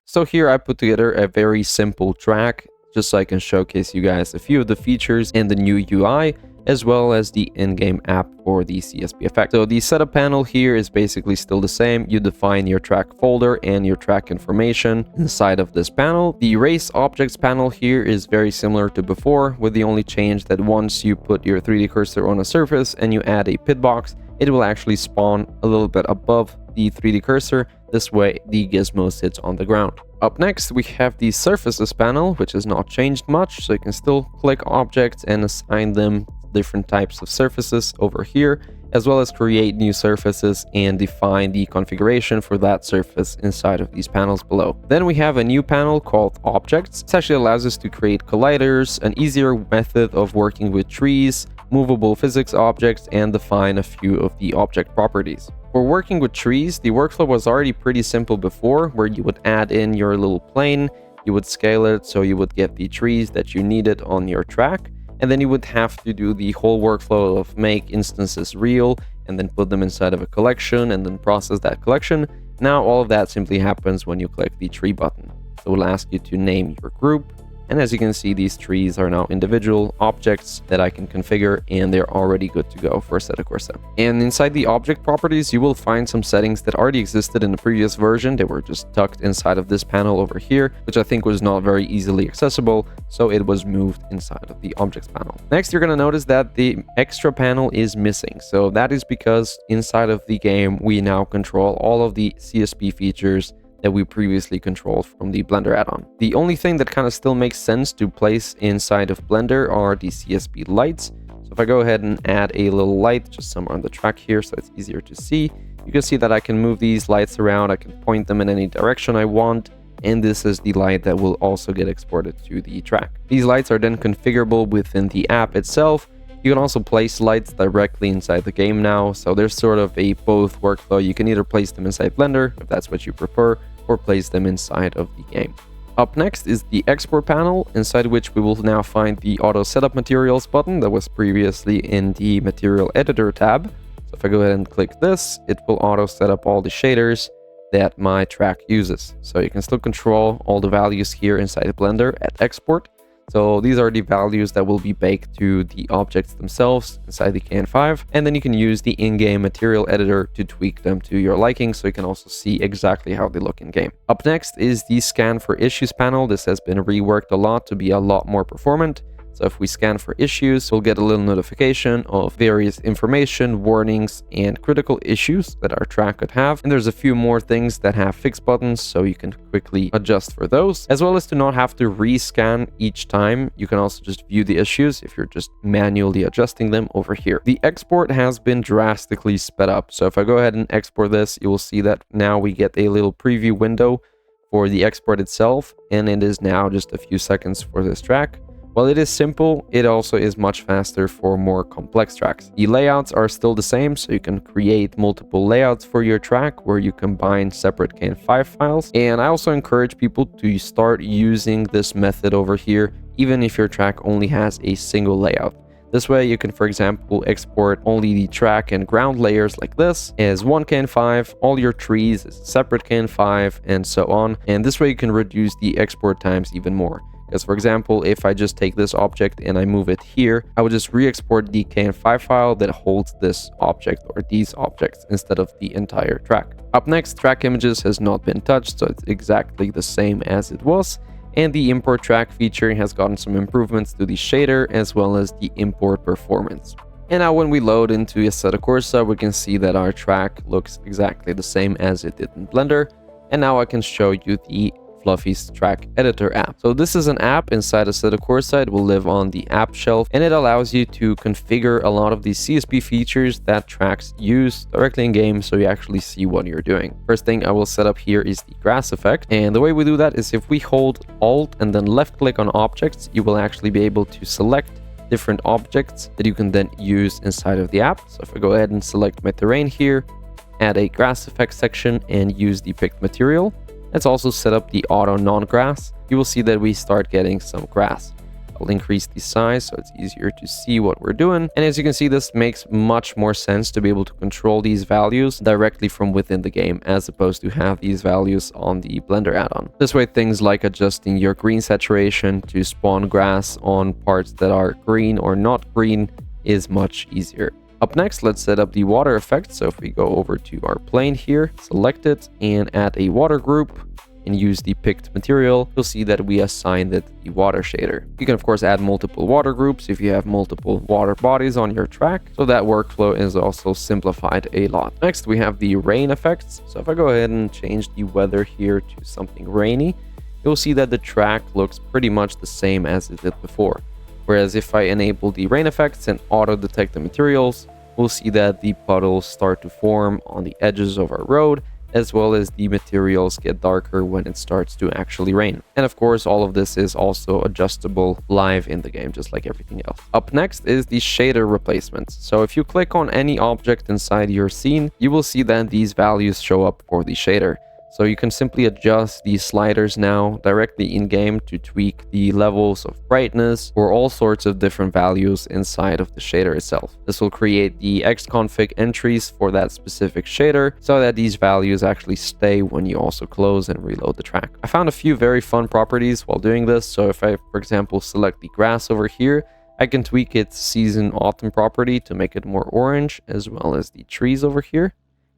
So here I put together a very simple track just so I can showcase you guys a few of the features and the new UI, as well as the in-game app for the CSP effect. So the setup panel here is basically still the same. You define your track folder and your track information inside of this panel. The race objects panel here is very similar to before, with the only change that once you put your 3D cursor on a surface and you add a pit box, it will actually spawn a little bit above the 3D cursor. This way the gizmo sits on the ground. Up next, we have the surfaces panel, which has not changed much, so you can still click objects and assign them different types of surfaces over here, as well as create new surfaces and define the configuration for that surface inside of these panels below. Then we have a new panel called objects. This actually allows us to create colliders, an easier method of working with trees, movable physics objects, and define a few of the object properties. For working with trees, the workflow was already pretty simple before, where you would add in your little plane, you would scale it so you would get the trees that you needed on your track, and then you would have to do the whole workflow of make instances real and then put them inside of a collection and then process that collection. Now all of that simply happens when you click the tree button. So it will ask you to name your group. And as you can see, these trees are now individual objects that I can configure, and they're already good to go for Assetto Corsa. And inside the object properties, you will find some settings that already existed in the previous version. They were just tucked inside of this panel over here, which I think was not very easily accessible, so it was moved inside of the objects panel. Next, you're going to notice that the extra panel is missing. So that is because inside of the game, we now control all of the CSP features that we previously controlled from the Blender add-on. The only thing that kind of still makes sense to place inside of Blender are the CSP lights. So if I go ahead and add a little light just somewhere on the track here so it's easier to see, you can see that I can move these lights around, I can point them in any direction I want, and this is the light that will also get exported to the track. These lights are then configurable within the app itself. You can also place lights directly inside the game now, so there's sort of a both workflow. You can either place them inside Blender, if that's what you prefer, or place them inside of the game. Up next is the export panel, inside which we will now find the auto setup materials button that was previously in the material editor tab. So if I go ahead and click this, it will auto set up all the shaders that my track uses. So you can still control all the values here inside Blender at export. So these are the values that will be baked to the objects themselves inside the KN5, and then you can use the in-game material editor to tweak them to your liking, so you can also see exactly how they look in game. Up next is the scan for issues panel. This has been reworked a lot to be a lot more performant. So if we scan for issues, we'll get a little notification of various information, warnings, and critical issues that our track could have. And there's a few more things that have fix buttons, so you can quickly adjust for those, as well as to not have to rescan each time. You can also just view the issues if you're just manually adjusting them over here. The export has been drastically sped up. So if I go ahead and export this, you will see that now we get a little preview window for the export itself, and it is now just a few seconds for this track. While it is simple, it also is much faster for more complex tracks. The layouts are still the same, so you can create multiple layouts for your track where you combine separate KN5 files. And I also encourage people to start using this method over here, even if your track only has a single layout. This way you can, for example, export only the track and ground layers like this as one KN5, all your trees as a separate KN5, and so on. And this way you can reduce the export times even more. Because for example, if I just take this object and I move it here, I would just re-export the KN5 file that holds this object or these objects instead of the entire track. Up next, track images has not been touched, so it's exactly the same as it was. And the import track feature has gotten some improvements to the shader as well as the import performance. And now when we load into Assetto Corsa, we can see that our track looks exactly the same as it did in Blender. And now I can show you the Fluffy's track editor app. So this is an app inside Assetto Corsa. It will live on the app shelf, and it allows you to configure a lot of these CSP features that tracks use directly in game, so you actually see what you're doing. First thing I will set up here is the grass effect, and the way we do that is if we hold Alt and then left click on objects, you will actually be able to select different objects that you can then use inside of the app. So if I go ahead and select my terrain here, add a grass effect section and use the picked material. Let's also set up the auto non-grass. You will see that we start getting some grass. I'll increase the size so it's easier to see what we're doing. And as you can see, this makes much more sense to be able to control these values directly from within the game as opposed to have these values on the Blender add-on. This way, things like adjusting your green saturation to spawn grass on parts that are green or not green is much easier. Up next, let's set up the water effect. So if we go over to our plane here, select it and add a water group and use the picked material, you'll see that we assigned it the water shader. You can of course add multiple water groups if you have multiple water bodies on your track, so that workflow is also simplified a lot. Next, we have the rain effects. So if I go ahead and change the weather here to something rainy, you'll see that the track looks pretty much the same as it did before. Whereas if I enable the rain effects and auto detect the materials, we'll see that the puddles start to form on the edges of our road, as well as the materials get darker when it starts to actually rain. And of course, all of this is also adjustable live in the game, just like everything else. Up next is the shader replacement. So if you click on any object inside your scene, you will see that these values show up for the shader. So you can simply adjust these sliders now directly in-game to tweak the levels of brightness or all sorts of different values inside of the shader itself. This will create the Xconfig entries for that specific shader so that these values actually stay when you also close and reload the track. I found a few very fun properties while doing this. So if I, for example, select the grass over here, I can tweak its season autumn property to make it more orange, as well as the trees over here.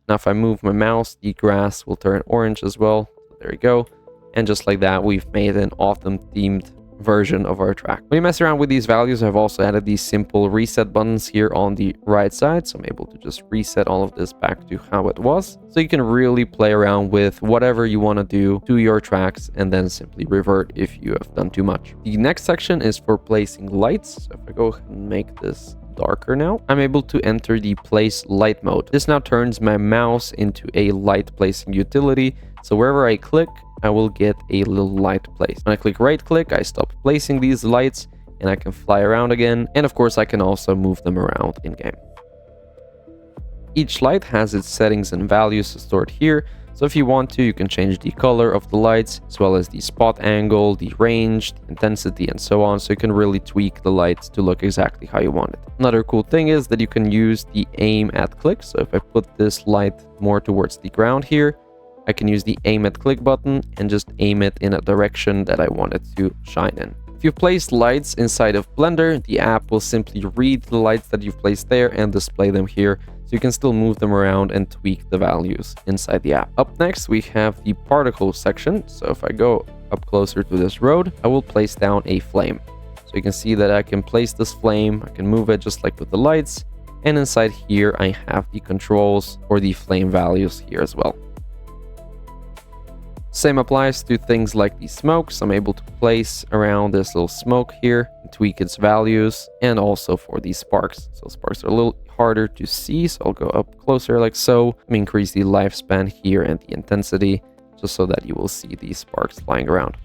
Now, if I move my mouse, the grass will turn orange as well. There we go. And just like that, we've made an autumn-themed version of our track. When you mess around with these values, I've also added these simple reset buttons here on the right side. So I'm able to just reset all of this back to how it was. So you can really play around with whatever you want to do to your tracks and then simply revert if you have done too much. The next section is for placing lights. So if I go ahead and make this darker now, I'm able to enter the place light mode. This now turns my mouse into a light placing utility. So wherever I click, I will get a little light placed. When I click right click, I stop placing these lights and I can fly around again. And of course, I can also move them around in game. Each light has its settings and values stored here. So if you want to, you can change the color of the lights, as well as the spot angle, the range, the intensity, and so on. So you can really tweak the lights to look exactly how you want it. Another cool thing is that you can use the aim at click. So if I put this light more towards the ground here, I can use the aim at click button and just aim it in a direction that I want it to shine in. If you place lights inside of Blender, the app will simply read the lights that you've placed there and display them here. So you can still move them around and tweak the values inside the app. Up next, we have the particle section. So if I go up closer to this road, I will place down a flame. So you can see that I can place this flame, I can move it just like with the lights. And inside here, I have the controls for the flame values here as well. Same applies to things like the smokes. I'm able to place around this little smoke here, and tweak its values, and also for the sparks. So sparks are a little harder to see, so I'll go up closer like so. Let me increase the lifespan here and the intensity, just so that you will see these sparks flying around.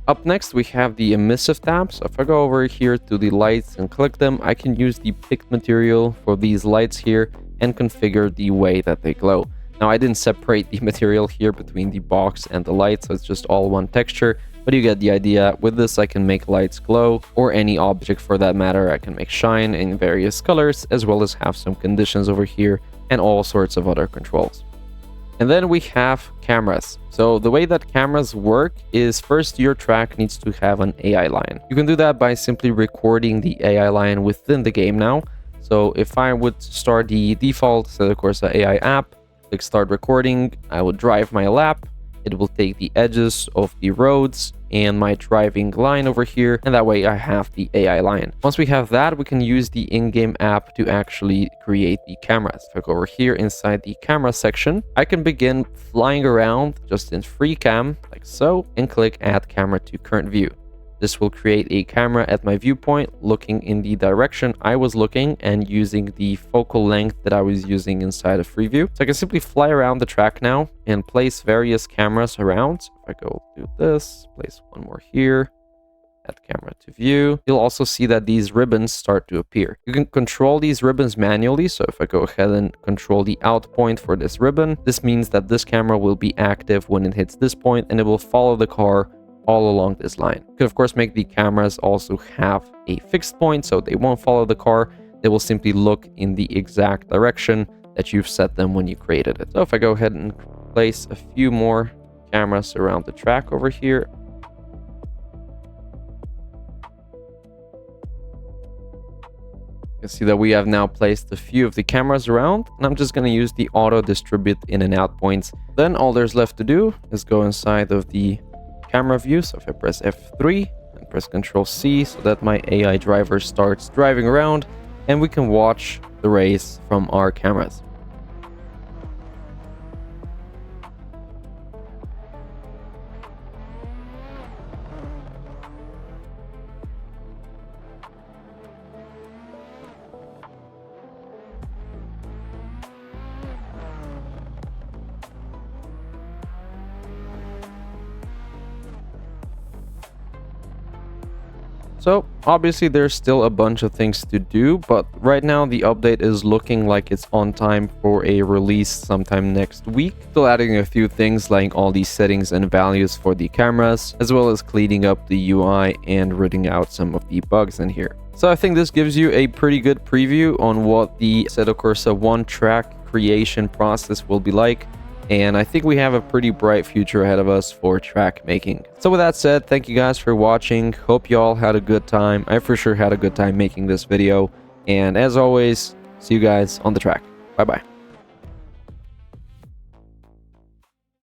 Up next, we have the emissive tab. So if I go over here to the lights and click them, I can use the picked material for these lights here and configure the way that they glow. Now, I didn't separate the material here between the box and the light, so it's just all one texture, but you get the idea. With this, I can make lights glow, or any object for that matter. I can make shine in various colors, as well as have some conditions over here and all sorts of other controls. And then we have cameras. So the way that cameras work is, first, your track needs to have an AI line. You can do that by simply recording the AI line within the game now. So if I would start the default Assetto Corsa AI app, click start recording, I would drive my lap. It will take the edges of the roads and my driving line over here, and that way I have the AI line. Once we have that, we can use the in-game app to actually create the cameras. If I go over here inside the camera section, I can begin flying around just in free cam, like so, and click add camera to current view. This will create a camera at my viewpoint looking in the direction I was looking and using the focal length that I was using inside of Freeview. So I can simply fly around the track now and place various cameras around. So if I go do this, place one more here, add camera to view, you'll also see that these ribbons start to appear. You can control these ribbons manually. So if I go ahead and control the out point for this ribbon, this means that this camera will be active when it hits this point and it will follow the car all along this line. You could of course make the cameras also have a fixed point, so they won't follow the car. They will simply look in the exact direction that you've set them when you created it. So if I go ahead and place a few more cameras around the track over here, you can see that we have now placed a few of the cameras around, and I'm just going to use the auto distribute in and out points. Then all there's left to do is go inside of the camera view. So if I press F3 and press Ctrl C so that my AI driver starts driving around, and we can watch the race from our cameras. So obviously there's still a bunch of things to do, but right now the update is looking like it's on time for a release sometime next week. Still adding a few things like all these settings and values for the cameras, as well as cleaning up the UI and rooting out some of the bugs in here. So I think this gives you a pretty good preview on what the Assetto Corsa 1 track creation process will be like. And I think we have a pretty bright future ahead of us for track making. So with that said, thank you guys for watching. Hope you all had a good time. I for sure had a good time making this video. And as always, see you guys on the track. Bye bye.